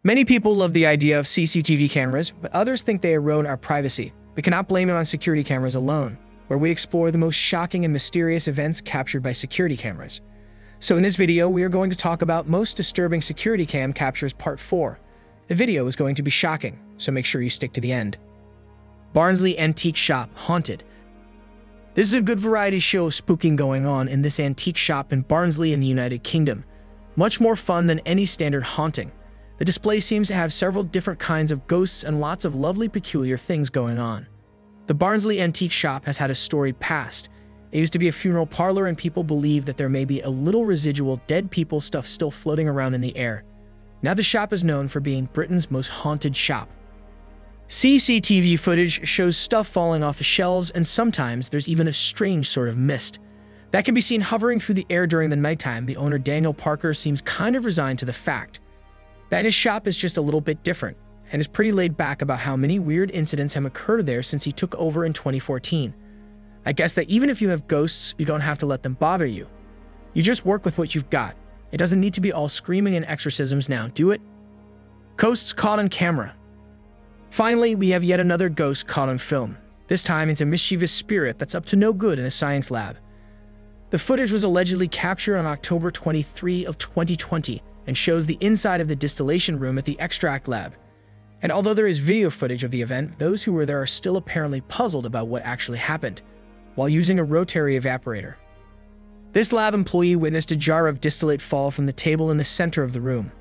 Many people love the idea of CCTV cameras, but others think they erode our privacy. We cannot blame it on security cameras alone, where we explore the most shocking and mysterious events captured by security cameras. So in this video, we are going to talk about most disturbing security cam captures part 4. The video is going to be shocking, so make sure you stick to the end. Barnsley Antique Shop Haunted. This is a good variety show of spooking going on in this antique shop in Barnsley in the United Kingdom. Much more fun than any standard haunting. The display seems to have several different kinds of ghosts and lots of lovely peculiar things going on. The Barnsley Antique Shop has had a storied past. It used to be a funeral parlor and people believe that there may be a little residual dead people stuff still floating around in the air. Now the shop is known for being Britain's most haunted shop. CCTV footage shows stuff falling off the shelves, and sometimes there's even a strange sort of mist that can be seen hovering through the air during the nighttime. The owner, Daniel Parker, seems kind of resigned to the fact that his shop is just a little bit different, and is pretty laid back about how many weird incidents have occurred there since he took over in 2014. I guess that even if you have ghosts, you don't have to let them bother you. You just work with what you've got. It doesn't need to be all screaming and exorcisms now, do it? Ghosts caught on camera. Finally, we have yet another ghost caught on film. This time it's a mischievous spirit that's up to no good in a science lab. The footage was allegedly captured on October 23 of 2020 and shows the inside of the distillation room at the extract lab. And although there is video footage of the event, those who were there are still apparently puzzled about what actually happened while using a rotary evaporator. This lab employee witnessed a jar of distillate fall from the table in the center of the room.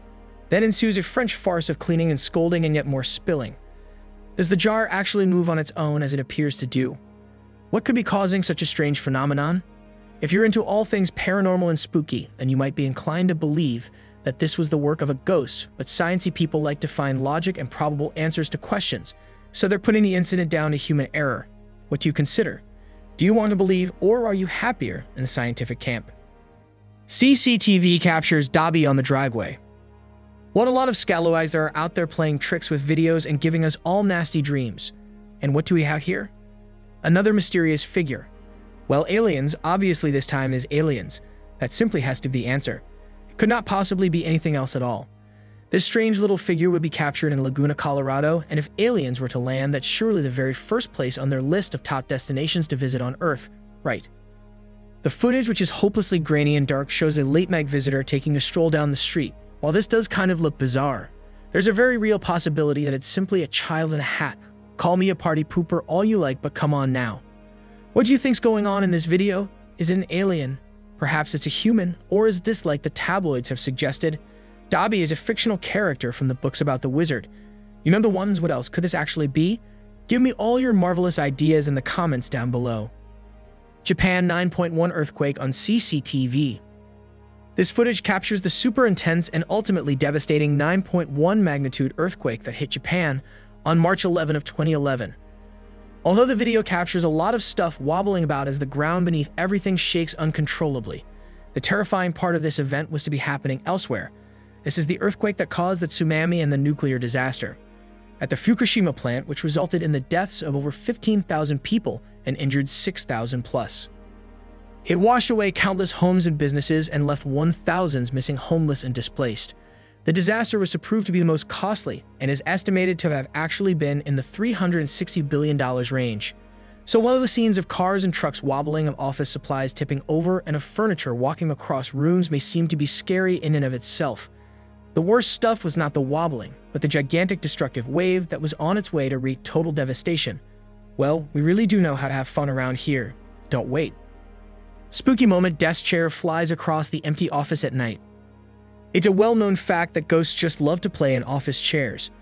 Then ensues a French farce of cleaning and scolding and yet more spilling. Does the jar actually move on its own as it appears to do? What could be causing such a strange phenomenon? If you're into all things paranormal and spooky, then you might be inclined to believe that this was the work of a ghost, but sciencey people like to find logic and probable answers to questions, so they're putting the incident down to human error. What do you consider? Do you want to believe, or are you happier in the scientific camp? CCTV captures Dobby on the driveway. What a lot of scalawags are out there playing tricks with videos and giving us all nasty dreams. And what do we have here? Another mysterious figure. Well, aliens, obviously this time is aliens. That simply has to be the answer. Could not possibly be anything else at all. This strange little figure would be captured in Laguna, Colorado, and if aliens were to land, that's surely the very first place on their list of top destinations to visit on Earth, right? The footage, which is hopelessly grainy and dark, shows a late-night visitor taking a stroll down the street. While this does kind of look bizarre, there's a very real possibility that it's simply a child in a hat. Call me a party pooper all you like, but come on now. What do you think's going on in this video? Is it an alien? Perhaps it's a human, or is this like the tabloids have suggested? Dobby is a fictional character from the books about the wizard. You know the ones. What else could this actually be? Give me all your marvelous ideas in the comments down below. Japan 9.1 earthquake on CCTV. This footage captures the super intense and ultimately devastating 9.1 magnitude earthquake that hit Japan on March 11 of 2011. Although the video captures a lot of stuff wobbling about as the ground beneath everything shakes uncontrollably, the terrifying part of this event was to be happening elsewhere. This is the earthquake that caused the tsunami and the nuclear disaster at the Fukushima plant, which resulted in the deaths of over 15,000 people and injured 6,000 plus. It washed away countless homes and businesses and left 1,000s missing, homeless, and displaced. The disaster was to prove to be the most costly and is estimated to have actually been in the $360 billion range. So while the scenes of cars and trucks wobbling, of office supplies tipping over, and of furniture walking across rooms may seem to be scary in and of itself, the worst stuff was not the wobbling, but the gigantic destructive wave that was on its way to wreak total devastation. Well, we really do know how to have fun around here. Don't wait. Spooky moment: desk chair flies across the empty office at night. It's a well-known fact that ghosts just love to play in office chairs.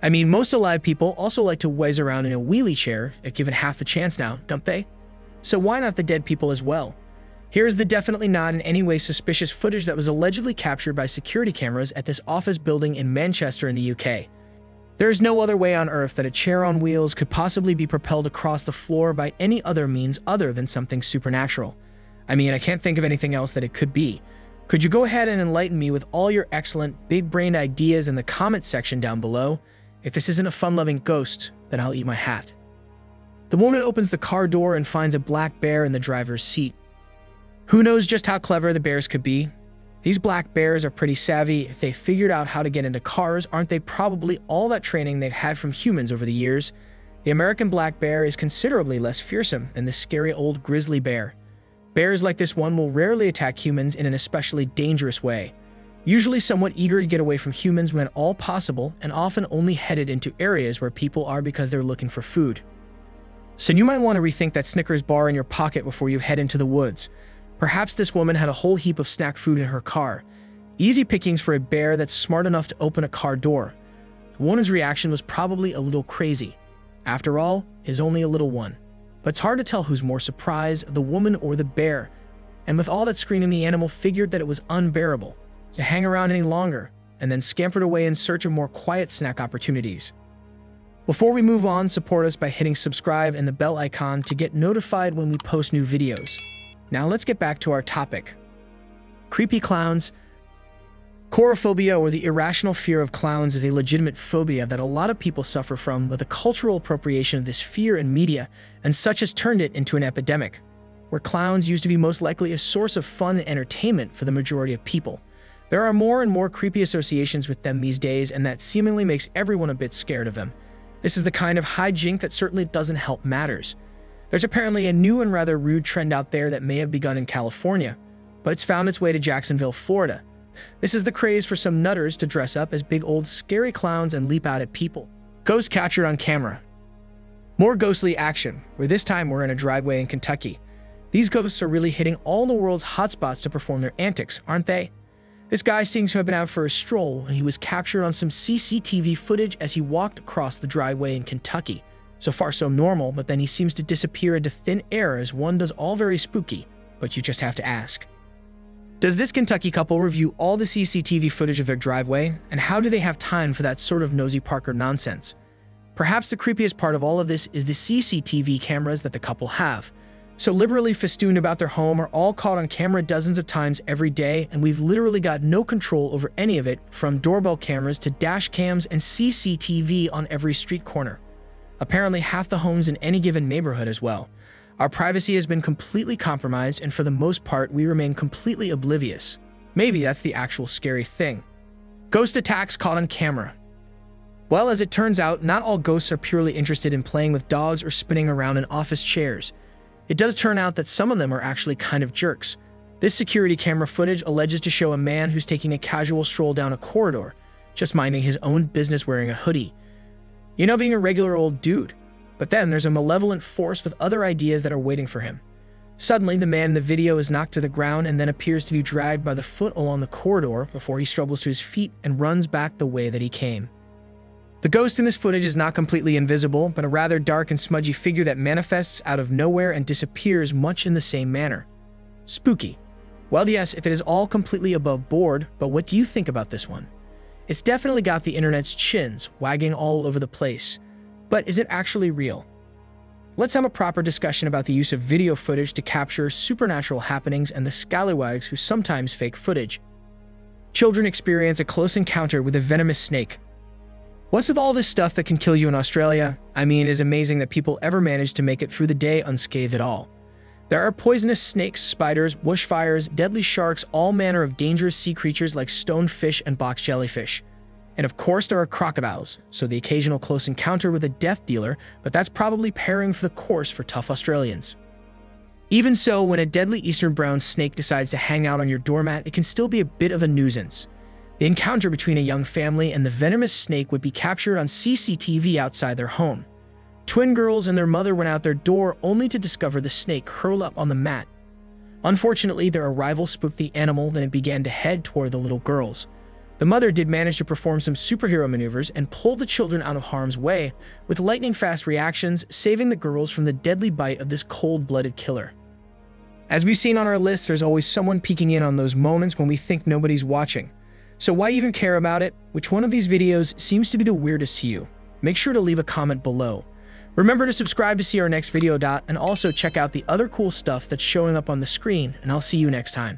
I mean, most alive people also like to whiz around in a wheelie chair if given half the chance now, don't they? So why not the dead people as well? Here's the definitely not in any way suspicious footage that was allegedly captured by security cameras at this office building in Manchester in the UK. There is no other way on earth that a chair on wheels could possibly be propelled across the floor by any other means other than something supernatural. I mean, I can't think of anything else that it could be. Could you go ahead and enlighten me with all your excellent, big-brained ideas in the comment section down below? If this isn't a fun-loving ghost, then I'll eat my hat. The woman opens the car door and finds a black bear in the driver's seat. Who knows just how clever the bears could be? These black bears are pretty savvy. If they figured out how to get into cars, aren't they probably all that training they've had from humans over the years? The American black bear is considerably less fearsome than the scary old grizzly bear. Bears like this one will rarely attack humans in an especially dangerous way, usually somewhat eager to get away from humans when at all possible, and often only headed into areas where people are because they're looking for food. So you might want to rethink that Snickers bar in your pocket before you head into the woods. Perhaps this woman had a whole heap of snack food in her car. Easy pickings for a bear that's smart enough to open a car door. The woman's reaction was probably a little crazy. After all, is only a little one. But it's hard to tell who's more surprised, the woman or the bear. And with all that screaming, the animal figured that it was unbearable to hang around any longer, and then scampered away in search of more quiet snack opportunities. Before we move on, support us by hitting subscribe and the bell icon to get notified when we post new videos. Now let's get back to our topic. Creepy clowns. Chorophobia, or the irrational fear of clowns, is a legitimate phobia that a lot of people suffer from, with the cultural appropriation of this fear in media, and such has turned it into an epidemic, where clowns used to be most likely a source of fun and entertainment for the majority of people. There are more and more creepy associations with them these days, and that seemingly makes everyone a bit scared of them. This is the kind of hijink that certainly doesn't help matters. There's apparently a new and rather rude trend out there that may have begun in California, but it's found its way to Jacksonville, Florida. This is the craze for some nutters to dress up as big old scary clowns and leap out at people. Ghost captured on camera. More ghostly action, where this time we're in a driveway in Kentucky. These ghosts are really hitting all the world's hotspots to perform their antics, aren't they? This guy seems to have been out for a stroll, and he was captured on some CCTV footage as he walked across the driveway in Kentucky. So far so normal, but then he seems to disappear into thin air as one does, all very spooky, but you just have to ask. Does this Kentucky couple review all the CCTV footage of their driveway, and how do they have time for that sort of nosy Parker nonsense? Perhaps the creepiest part of all of this is the CCTV cameras that the couple have. So liberally festooned about their home, are all caught on camera dozens of times every day, and we've literally got no control over any of it, from doorbell cameras to dash cams and CCTV on every street corner. Apparently half the homes in any given neighborhood as well. Our privacy has been completely compromised, and for the most part, we remain completely oblivious. Maybe that's the actual scary thing. Ghost attacks caught on camera. Well, as it turns out, not all ghosts are purely interested in playing with dogs or spinning around in office chairs. It does turn out that some of them are actually kind of jerks. This security camera footage alleges to show a man who's taking a casual stroll down a corridor, just minding his own business wearing a hoodie. You know, being a regular old dude. But then there's a malevolent force with other ideas that are waiting for him. Suddenly, the man in the video is knocked to the ground and then appears to be dragged by the foot along the corridor before he struggles to his feet and runs back the way that he came. The ghost in this footage is not completely invisible, but a rather dark and smudgy figure that manifests out of nowhere and disappears much in the same manner. Spooky. Well, yes, if it is all completely above board, but what do you think about this one? It's definitely got the internet's chins wagging all over the place. But is it actually real? Let's have a proper discussion about the use of video footage to capture supernatural happenings and the scallywags who sometimes fake footage. Children experience a close encounter with a venomous snake. What's with all this stuff that can kill you in Australia? I mean, it's amazing that people ever manage to make it through the day unscathed at all. There are poisonous snakes, spiders, bushfires, deadly sharks, all manner of dangerous sea creatures like stonefish and box jellyfish. And of course there are crocodiles, so the occasional close encounter with a death dealer, but that's probably pairing for the course for tough Australians. Even so, when a deadly eastern brown snake decides to hang out on your doormat, it can still be a bit of a nuisance. The encounter between a young family and the venomous snake would be captured on CCTV outside their home. Twin girls and their mother went out their door only to discover the snake curled up on the mat. Unfortunately, their arrival spooked the animal, then it began to head toward the little girls. The mother did manage to perform some superhero maneuvers and pull the children out of harm's way, with lightning-fast reactions, saving the girls from the deadly bite of this cold-blooded killer. As we've seen on our list, there's always someone peeking in on those moments when we think nobody's watching. So why even care about it? Which one of these videos seems to be the weirdest to you? Make sure to leave a comment below. Remember to subscribe to see our next video, and also check out the other cool stuff that's showing up on the screen, and I'll see you next time.